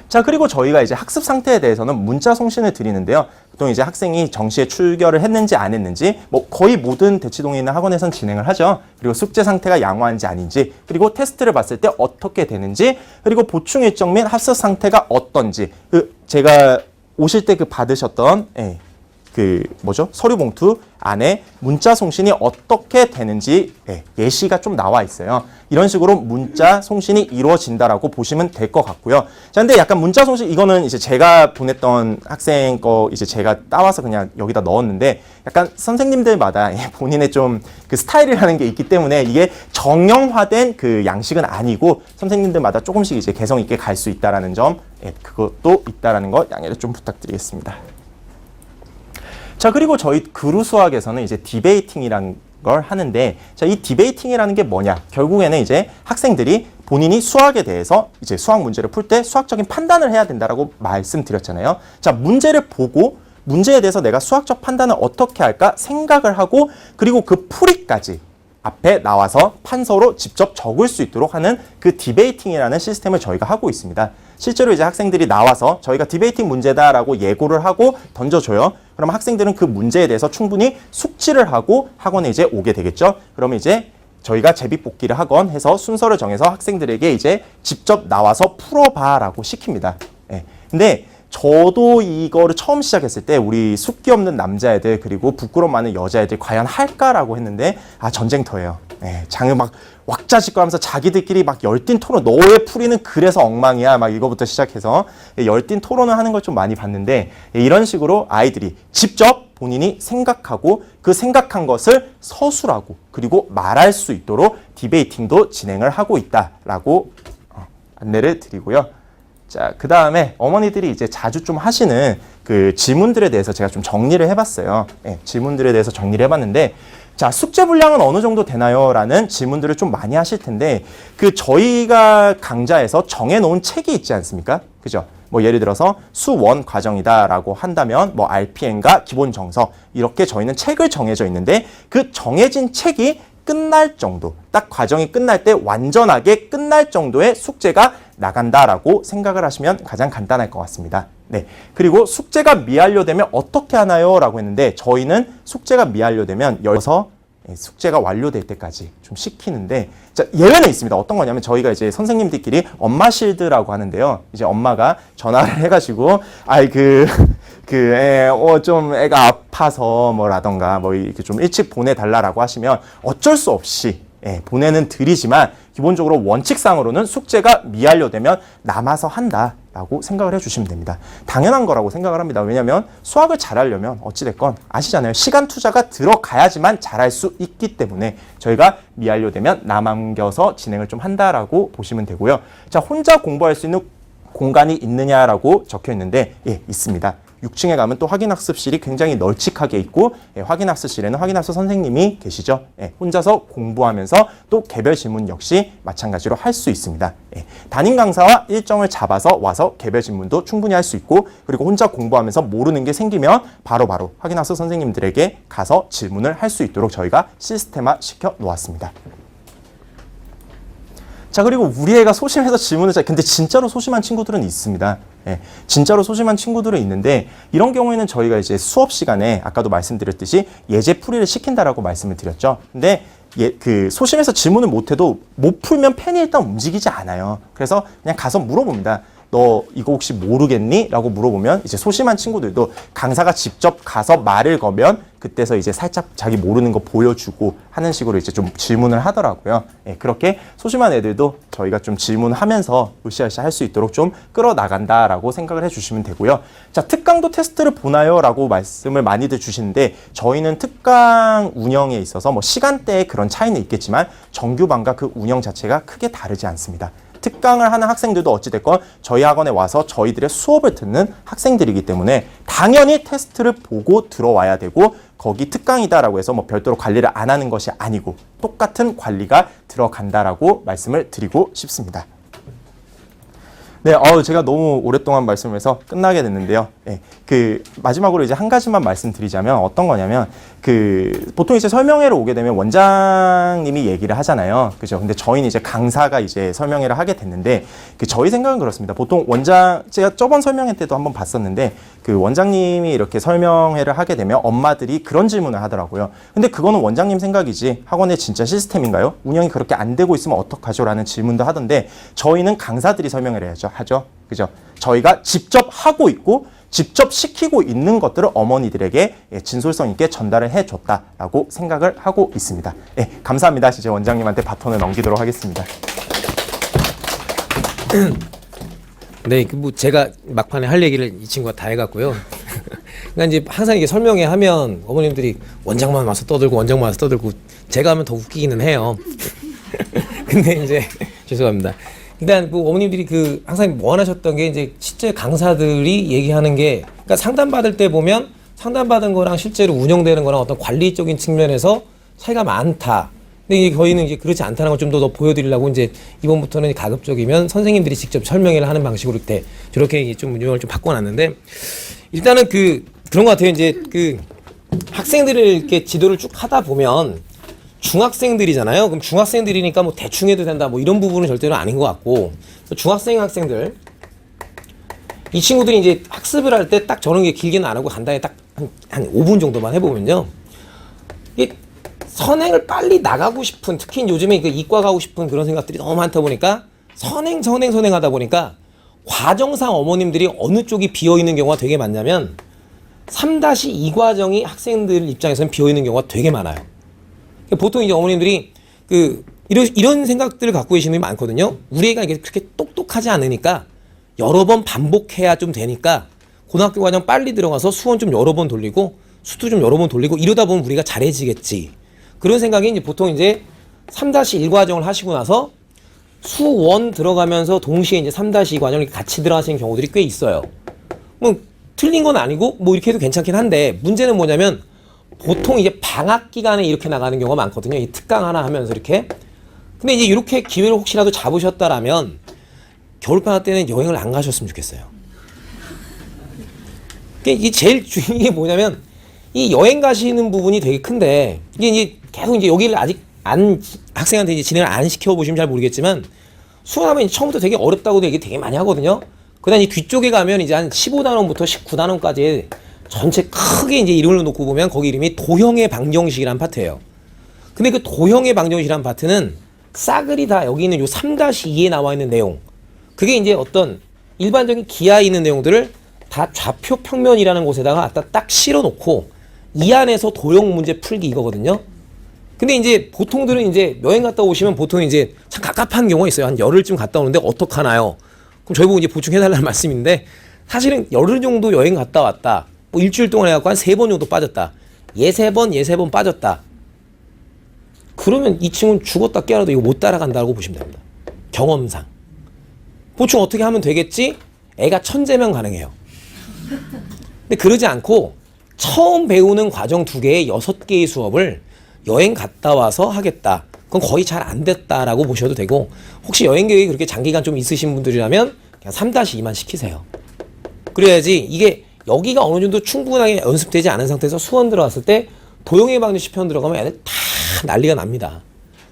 자, 그리고 저희가 이제 학습 상태에 대해서는 문자 송신을 드리는데요. 보통 이제 학생이 정시에 출결을 했는지 안 했는지 뭐 거의 모든 대치동에 있는 학원에서는 진행을 하죠. 그리고 숙제 상태가 양호한지 아닌지, 그리고 테스트를 봤을 때 어떻게 되는지, 그리고 보충 일정 및 합숙 상태가 어떤지, 제가 오실 때 받으셨던 서류 봉투 안에 문자 송신이 어떻게 되는지 예시가 좀 나와 있어요. 이런 식으로 문자 송신이 이루어진다라고 보시면 될 것 같고요. 자, 근데 약간 문자 송신, 이거는 이제 제가 보냈던 학생 거 이제 제가 따와서 그냥 여기다 넣었는데 약간 선생님들마다 본인의 좀 스타일이라는 게 있기 때문에 이게 정형화된 양식은 아니고 선생님들마다 조금씩 이제 개성 있게 갈 수 있다라는 점, 그것도 있다라는 거 양해를 좀 부탁드리겠습니다. 자, 그리고 저희 그루 수학에서는 이제 디베이팅이라는 걸 하는데, 자, 이 디베이팅이라는 게 뭐냐? 결국에는 이제 학생들이 본인이 수학에 대해서 이제 수학 문제를 풀 때 수학적인 판단을 해야 된다라고 말씀드렸잖아요. 자, 문제를 보고 문제에 대해서 내가 수학적 판단을 어떻게 할까 생각을 하고, 그리고 그 풀이까지 앞에 나와서 판서로 직접 적을 수 있도록 하는 그 디베이팅이라는 시스템을 저희가 하고 있습니다. 실제로 이제 학생들이 나와서 저희가 디베이팅 문제다라고 예고를 하고 던져줘요. 그럼 학생들은 그 문제에 대해서 충분히 숙지를 하고 학원에 이제 오게 되겠죠. 그러면 이제 저희가 제비뽑기를 하건 해서 순서를 정해서 학생들에게 이제 직접 나와서 풀어봐라고 시킵니다. 근데 저도 이거를 처음 시작했을 때 우리 숫기 없는 남자애들 그리고 부끄러움 많은 여자애들 과연 할까라고 했는데 전쟁터예요. 장을 막 왁자지껄 하면서 자기들끼리 막 열띤 토론, 너의 풀이는 그래서 엉망이야 막 이거부터 시작해서 열띤 토론을 하는 걸 좀 많이 봤는데, 이런 식으로 아이들이 직접 본인이 생각하고 그 생각한 것을 서술하고 그리고 말할 수 있도록 디베이팅도 진행을 하고 있다라고 안내를 드리고요. 자, 그 다음에 어머니들이 이제 자주 좀 하시는 질문들에 대해서 제가 좀 정리를 해봤어요. 질문들에 대해서 정리를 해봤는데, 자, 숙제 분량은 어느 정도 되나요? 라는 질문들을 좀 많이 하실 텐데, 저희가 강좌에서 정해놓은 책이 있지 않습니까? 그죠? 뭐 예를 들어서 수1 과정이다라고 한다면 뭐 RPM과 기본 정서, 이렇게 저희는 책을 정해져 있는데 그 정해진 책이 끝날 정도, 딱 과정이 끝날 때 완전하게 끝날 정도의 숙제가 나간다라고 생각을 하시면 가장 간단할 것 같습니다. 네. 그리고 숙제가 미완료되면 어떻게 하나요? 라고 했는데, 저희는 숙제가 미완료되면 열어서 숙제가 완료될 때까지 좀 시키는데, 자, 예외는 있습니다. 어떤 거냐면 저희가 이제 선생님들끼리 엄마 실드라고 하는데요. 이제 엄마가 전화를 해가지고, 좀 애가 아파서 뭐라던가 뭐 이렇게 좀 일찍 보내달라고 하시면 어쩔 수 없이 보내는 드리지만, 기본적으로 원칙상으로는 숙제가 미완료되면 남아서 한다라고 생각을 해주시면 됩니다. 당연한 거라고 생각을 합니다. 왜냐하면 수학을 잘하려면 어찌됐건 아시잖아요. 시간 투자가 들어가야지만 잘할 수 있기 때문에 저희가 미완료되면 남겨서 진행을 좀 한다라고 보시면 되고요. 자, 혼자 공부할 수 있는 공간이 있느냐라고 적혀 있는데, 있습니다. 6층에 가면 또 확인학습실이 굉장히 널찍하게 있고 확인학습실에는 확인학습 선생님이 계시죠. 혼자서 공부하면서 또 개별 질문 역시 마찬가지로 할 수 있습니다. 담임 강사와 일정을 잡아서 와서 개별 질문도 충분히 할 수 있고 그리고 혼자 공부하면서 모르는 게 생기면 바로바로 확인학습 선생님들에게 가서 질문을 할 수 있도록 저희가 시스템화 시켜 놓았습니다. 자, 그리고 우리 애가 소심해서 질문을 근데 진짜로 소심한 친구들은 있습니다. 진짜로 소심한 친구들은 있는데 이런 경우에는 저희가 이제 수업 시간에 아까도 말씀드렸듯이 예제 풀이를 시킨다라고 말씀을 드렸죠. 근데 그 소심해서 질문을 못해도 못 풀면 펜이 일단 움직이지 않아요. 그래서 그냥 가서 물어봅니다. 너 이거 혹시 모르겠니? 라고 물어보면 이제 소심한 친구들도 강사가 직접 가서 말을 거면 그때서 이제 살짝 자기 모르는 거 보여주고 하는 식으로 이제 좀 질문을 하더라고요. 그렇게 소심한 애들도 저희가 좀 질문하면서 으쌰으쌰 할 수 있도록 좀 끌어나간다라고 생각을 해주시면 되고요. 자, 특강도 테스트를 보나요? 라고 말씀을 많이들 주시는데 저희는 특강 운영에 있어서 뭐 시간대에 그런 차이는 있겠지만 정규반과 그 운영 자체가 크게 다르지 않습니다. 특강을 하는 학생들도 어찌됐건 저희 학원에 와서 저희들의 수업을 듣는 학생들이기 때문에 당연히 테스트를 보고 들어와야 되고 거기 특강이다라고 해서 뭐 별도로 관리를 안 하는 것이 아니고 똑같은 관리가 들어간다라고 말씀을 드리고 싶습니다. 네, 제가 너무 오랫동안 말씀해서 끝나게 됐는데요. 그 마지막으로 이제 한 가지만 말씀드리자면 어떤 거냐면 보통 이제 설명회를 오게 되면 원장님이 얘기를 하잖아요. 그죠? 근데 저희는 이제 강사가 이제 설명회를 하게 됐는데 저희 생각은 그렇습니다. 보통 제가 저번 설명회 때도 한번 봤었는데 그 원장님이 이렇게 설명회를 하게 되면 엄마들이 그런 질문을 하더라고요. 근데 그거는 원장님 생각이지 학원의 진짜 시스템인가요? 운영이 그렇게 안 되고 있으면 어떡하죠? 라는 질문도 하던데 저희는 강사들이 설명을 하죠. 그죠? 저희가 직접 하고 있고 직접 시키고 있는 것들을 어머니들에게 진솔성 있게 전달을 해줬다라고 생각을 하고 있습니다. 감사합니다. 이제 원장님한테 바톤을 넘기도록 하겠습니다. 네, 뭐 제가 막판에 할 얘기를 이 친구가 다 해갔고요. 그러니까 이제 항상 이게 설명회 하면 어머님들이 원장만 와서 떠들고 제가 하면 더 웃기기는 해요. 근데 이제 죄송합니다. 일단 그 어머님들이 항상 원하셨던 게 이제 실제 강사들이 얘기하는 게 그러니까 상담받을 때 보면 상담받은 거랑 실제로 운영되는 거랑 어떤 관리적인 측면에서 차이가 많다. 근데 이게 저희는 이제 그렇지 않다는 걸 좀 더 보여드리려고 이제 이번부터는 가급적이면 선생님들이 직접 설명회를 하는 방식으로 저렇게 좀 운영을 좀 바꿔놨는데 일단은 그런 것 같아요. 이제 학생들을 이렇게 지도를 쭉 하다 보면 중학생들이잖아요. 그럼 중학생들이니까 뭐 대충 해도 된다 뭐 이런 부분은 절대로 아닌 것 같고 학생들 이 친구들이 이제 학습을 할 때 딱 저런 게 길게는 안 하고 간단히 딱 한 5분 정도만 해보면요. 이게 선행을 빨리 나가고 싶은 특히 요즘에 이과 가고 싶은 그런 생각들이 너무 많다 보니까 선행 하다 보니까 과정상 어머님들이 어느 쪽이 비어있는 경우가 되게 많냐면 3-2 과정이 학생들 입장에서는 비어있는 경우가 되게 많아요. 보통 이제 어머님들이 이런 생각들을 갖고 계시는 분이 많거든요. 우리 애가 이게 그렇게 똑똑하지 않으니까 여러 번 반복해야 좀 되니까 고등학교 과정 빨리 들어가서 수원 좀 여러 번 돌리고 수도 좀 여러 번 돌리고 이러다 보면 우리가 잘해지겠지. 그런 생각이 이제 보통 이제 3-1 과정을 하시고 나서 수원 들어가면서 동시에 이제 3-2 과정을 같이 들어가시는 경우들이 꽤 있어요. 뭐 틀린 건 아니고 뭐 이렇게 해도 괜찮긴 한데 문제는 뭐냐면 보통 이제 방학 기간에 이렇게 나가는 경우가 많거든요. 이 특강 하나 하면서 이렇게. 근데 이제 이렇게 기회를 혹시라도 잡으셨다라면 겨울방학 때는 여행을 안 가셨으면 좋겠어요. 이게 제일 중요한 게 뭐냐면 이 여행 가시는 부분이 되게 큰데 이게 이제 계속 이제 여기를 아직 학생한테 이제 진행을 안 시켜보시면 잘 모르겠지만 수원하면 처음부터 되게 어렵다고도 얘기 되게 많이 하거든요. 그다음 이 뒤쪽에 가면 이제 한 15단원부터 19단원까지 전체 크게 이제 이름을 놓고 보면 거기 이름이 도형의 방정식이라는 파트예요. 근데 그 도형의 방정식이라는 파트는 싸그리 다 여기 있는 요 3-2에 나와 있는 내용. 그게 이제 어떤 일반적인 기하에 있는 내용들을 다 좌표 평면이라는 곳에다가 딱 실어 놓고 이 안에서 도형 문제 풀기 이거거든요. 근데 이제 보통들은 이제 여행 갔다 오시면 보통 이제 참 갑갑한 경우가 있어요. 한 열흘쯤 갔다 오는데 어떡하나요? 그럼 저희 보고 이제 보충해달라는 말씀인데 사실은 열흘 정도 여행 갔다 왔다. 뭐 일주일 동안 해갖고 한 3번 정도 빠졌다. 얘 3번 빠졌다. 그러면 이 친구는 죽었다 깨어나도 이거 못 따라간다고 보시면 됩니다. 경험상. 보충 어떻게 하면 되겠지? 애가 천재면 가능해요. 근데 그러지 않고 처음 배우는 과정 2개의 6개의 수업을 여행 갔다 와서 하겠다. 그건 거의 잘 안 됐다라고 보셔도 되고, 혹시 여행 계획이 그렇게 장기간 좀 있으신 분들이라면 그냥 3-2만 시키세요. 그래야지 이게 여기가 어느 정도 충분하게 연습되지 않은 상태에서 수원 들어왔을 때 도형의 방정 10편 들어가면 애들 다 난리가 납니다.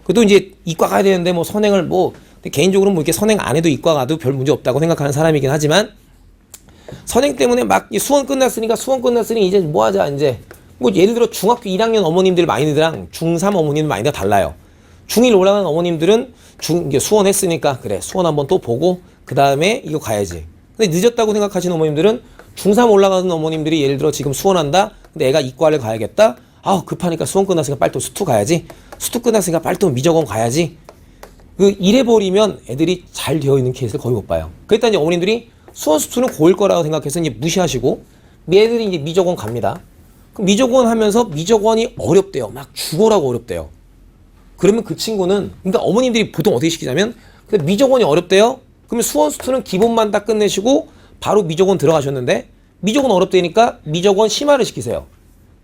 그래도 이제 이과 가야 되는데 뭐 선행을 뭐 개인적으로 뭐 이렇게 선행 안 해도 이과 가도 별 문제 없다고 생각하는 사람이긴 하지만, 선행 때문에 막 수원 끝났으니 이제 뭐 하자 이제 뭐 예를 들어 중학교 1학년 어머님들 마인드랑 중3 어머님들 마인드가 달라요. 중1 올라가는 어머님들은 이게 수원 했으니까 그래 수원 한번 또 보고 그 다음에 이거 가야지. 근데 늦었다고 생각하시는 어머님들은 중3 올라가는 어머님들이 예를 들어 지금 수원한다. 근데 애가 이과를 가야겠다. 아 급하니까 수원 끝났으니까 빨리 또 수투 가야지. 수투 끝났으니까 빨리 또 미적원 가야지. 이래버리면 애들이 잘 되어 있는 케이스를 거의 못 봐요. 그랬다 이제 어머님들이 수원 수투는 고일 거라고 생각해서 이제 무시하시고 애들이 이제 미적원 갑니다. 그럼 미적원 하면서 미적원이 어렵대요. 막 죽어라고 어렵대요. 그러면 그 친구는, 그러니까 어머님들이 보통 어떻게 시키냐면 미적원이 어렵대요. 그러면 수원 수투는 기본만 딱 끝내시고 바로 미적원 들어가셨는데 미적원 어렵다니까 미적원 심화를 시키세요.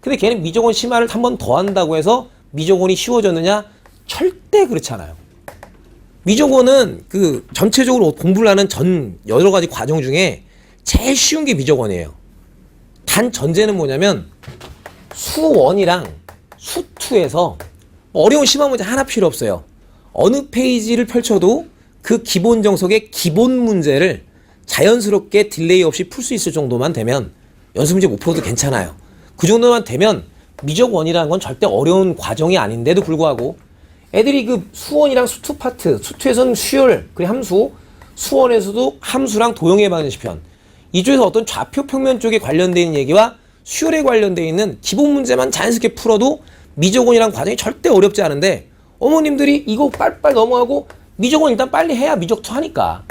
근데 걔는 미적원 심화를 한 번 더 한다고 해서 미적원이 쉬워졌느냐? 절대 그렇지 않아요. 미적원은 그 전체적으로 공부를 하는 전 여러 가지 과정 중에 제일 쉬운 게 미적원이에요. 단 전제는 뭐냐면 수1이랑 수2에서 어려운 심화 문제 하나 필요 없어요. 어느 페이지를 펼쳐도 그 기본 정석의 기본 문제를 자연스럽게 딜레이 없이 풀 수 있을 정도만 되면 연습 문제 못 풀어도 괜찮아요. 그 정도만 되면 미적원이라는 건 절대 어려운 과정이 아닌데도 불구하고 애들이 그 수원이랑 수투 파트, 수투에서는 수열, 그리고 함수, 수원에서도 함수랑 도형의 방정 10편, 이쪽에서 어떤 좌표 평면 쪽에 관련되어 있는 얘기와 수열에 관련되어 있는 기본 문제만 자연스럽게 풀어도 미적원이랑 과정이 절대 어렵지 않은데 어머님들이 이거 빨빨 넘어가고 미적원 일단 빨리 해야 미적투 하니까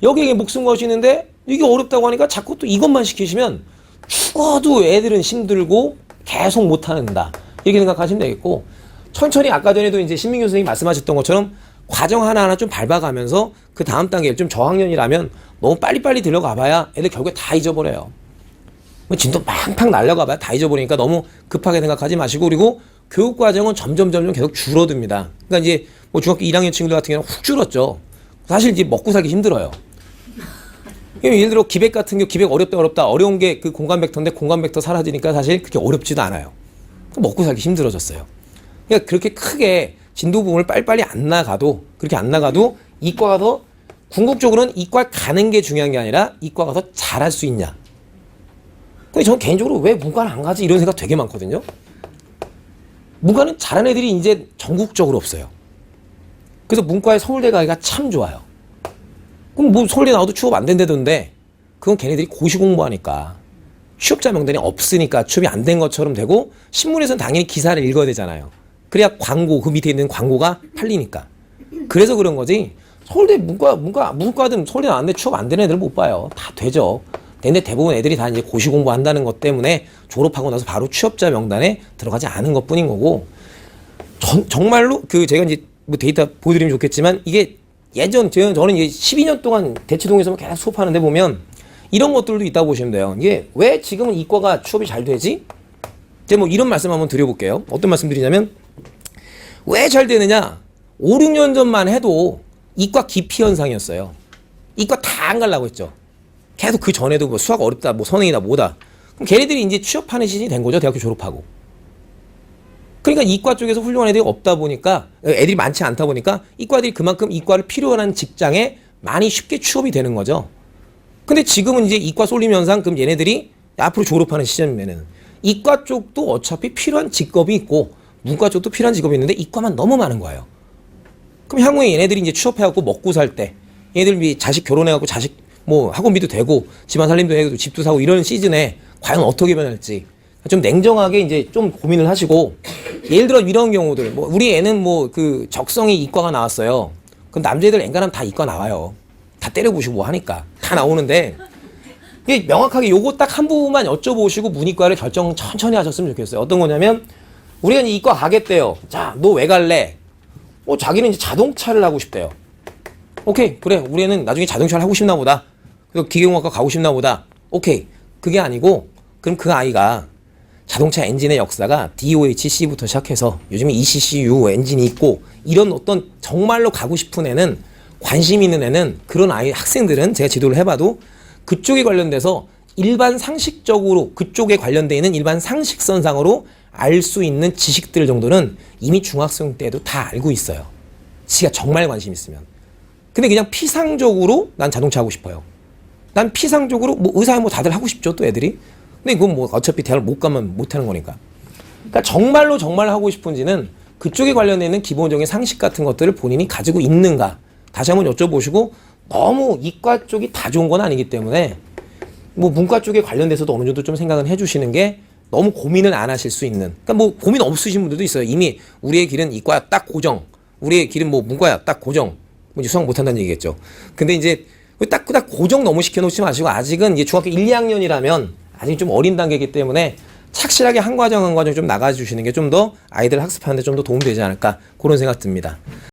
여기에 목숨 거시는데 이게 어렵다고 하니까 자꾸 또 이것만 시키시면 죽어도 애들은 힘들고 계속 못하는다 이렇게 생각하시면 되겠고, 천천히 아까 전에도 이제 신민규 선생님이 말씀하셨던 것처럼 과정 하나하나 좀 밟아가면서 그 다음 단계 좀 저학년이라면 너무 빨리빨리 들어가봐야 애들 결국에 다 잊어버려요. 진도 팡팡 날려가봐야 다 잊어버리니까 너무 급하게 생각하지 마시고, 그리고 교육 과정은 점점 계속 줄어듭니다. 그러니까 이제 뭐 중학교 1학년 친구들 같은 경우는 훅 줄었죠. 사실 이제 먹고 살기 힘들어요. 예를 들어 기백 같은 경우 기백 어렵다 어려운 게 그 공간 벡터인데 공간 벡터 사라지니까 사실 그렇게 어렵지도 않아요. 먹고 살기 힘들어졌어요. 그러니까 그렇게 크게 진도 부분을 빨리빨리 안 나가도 그렇게 안 나가도 이과가 더 궁극적으로는 이과 가는 게 중요한 게 아니라 이과가 더 잘할 수 있냐. 근데 저는 개인적으로 왜 문과를 안 가지 이런 생각 되게 많거든요. 문과는 잘하는 애들이 이제 전국적으로 없어요. 그래서 문과에 서울대 가기가 참 좋아요. 그럼 뭐 서울대 나와도 취업 안 된다던데 그건 걔네들이 고시 공부하니까 취업자 명단이 없으니까 취업이 안 된 것처럼 되고, 신문에서는 당연히 기사를 읽어야 되잖아요. 그래야 광고, 그 밑에 있는 광고가 팔리니까. 그래서 그런 거지. 서울대 문과든 서울대 나왔는데 취업 안 되는 애들 못 봐요. 다 되죠. 근데 대부분 애들이 다 이제 고시 공부한다는 것 때문에 졸업하고 나서 바로 취업자 명단에 들어가지 않은 것 뿐인 거고, 정말로 그 제가 이제 뭐 데이터 보여드리면 좋겠지만 이게 저는 이제 12년 동안 대치동에서 계속 수업하는데 보면 이런 것들도 있다고 보시면 돼요. 이게 왜 지금은 이과가 취업이 잘 되지? 제가 뭐 이런 말씀 한번 드려볼게요. 어떤 말씀 드리냐면, 왜 잘 되느냐? 5, 6년 전만 해도 이과 기피 현상이었어요. 이과 다 안 가려고 했죠. 계속 그 전에도 뭐 수학 어렵다, 뭐 선행이다, 뭐다. 그럼 걔네들이 이제 취업하는 시즌이 된 거죠. 대학교 졸업하고. 그러니까 이과 쪽에서 훌륭한 애들이 없다 보니까, 애들이 많지 않다 보니까 이과들이 그만큼 이과를 필요로 하는 직장에 많이 쉽게 취업이 되는 거죠. 근데 지금은 이제 이과 쏠림 현상, 그럼 얘네들이 앞으로 졸업하는 시점이면은 이과 쪽도 어차피 필요한 직업이 있고 문과 쪽도 필요한 직업이 있는데 이과만 너무 많은 거예요. 그럼 향후에 얘네들이 이제 취업해갖고 먹고 살 때, 얘네들 자식 결혼해갖고 자식 뭐 학원비도 되고 집안 살림도 해도 집도 사고 이런 시즌에 과연 어떻게 변할지 좀 냉정하게 이제 좀 고민을 하시고, 예를 들어 이런 경우들, 뭐 우리 애는 뭐 그 적성이 이과가 나왔어요. 그럼 남자애들 엔간하면 다 이과 나와요. 다 때려부시고 뭐 하니까 다 나오는데, 이게 명확하게 요거 딱 한 부분만 여쭤보시고 문이과를 결정 천천히 하셨으면 좋겠어요. 어떤 거냐면, 우리가 이제 이과 가겠대요. 자, 너 왜 갈래? 자기는 이제 자동차를 하고 싶대요. 오케이, 그래, 우리 애는 나중에 자동차를 하고 싶나 보다. 그래서 기계공학과 가고 싶나 보다. 오케이, 그게 아니고 그럼 그 아이가 자동차 엔진의 역사가 DOHC부터 시작해서 요즘에 ECCU 엔진이 있고 이런 어떤 정말로 가고 싶은 애는 관심 있는 애는 그런 아이 학생들은 제가 지도를 해봐도 그쪽에 관련돼서 일반 상식적으로 그쪽에 관련돼 있는 일반 상식선상으로 알 수 있는 지식들 정도는 이미 중학생 때도 다 알고 있어요. 지가 정말 관심 있으면. 근데 그냥 피상적으로 난 자동차 하고 싶어요. 난 피상적으로 뭐 의사 뭐 다들 하고 싶죠 또 애들이. 근데 이건 뭐 어차피 대학을 못 가면 못 하는 거니까. 그러니까 정말로 정말 하고 싶은지는 그쪽에 관련돼 있는 기본적인 상식 같은 것들을 본인이 가지고 있는가. 다시 한번 여쭤보시고 너무 이과 쪽이 다 좋은 건 아니기 때문에 뭐 문과 쪽에 관련돼서도 어느 정도 좀 생각은 해주시는 게 너무 고민을 안 하실 수 있는. 그러니까 뭐 고민 없으신 분들도 있어요. 이미 우리의 길은 이과야 딱 고정. 우리의 길은 뭐 문과야 딱 고정. 뭐 이제 수학 못한다는 얘기겠죠. 근데 이제 딱 고정 너무 시켜놓지 마시고 아직은 이제 중학교 1, 2학년이라면 아직 좀 어린 단계이기 때문에 착실하게 한 과정 한 과정 좀 나가주시는 게 좀 더 아이들 학습하는데 좀 더 도움되지 않을까 그런 생각 듭니다.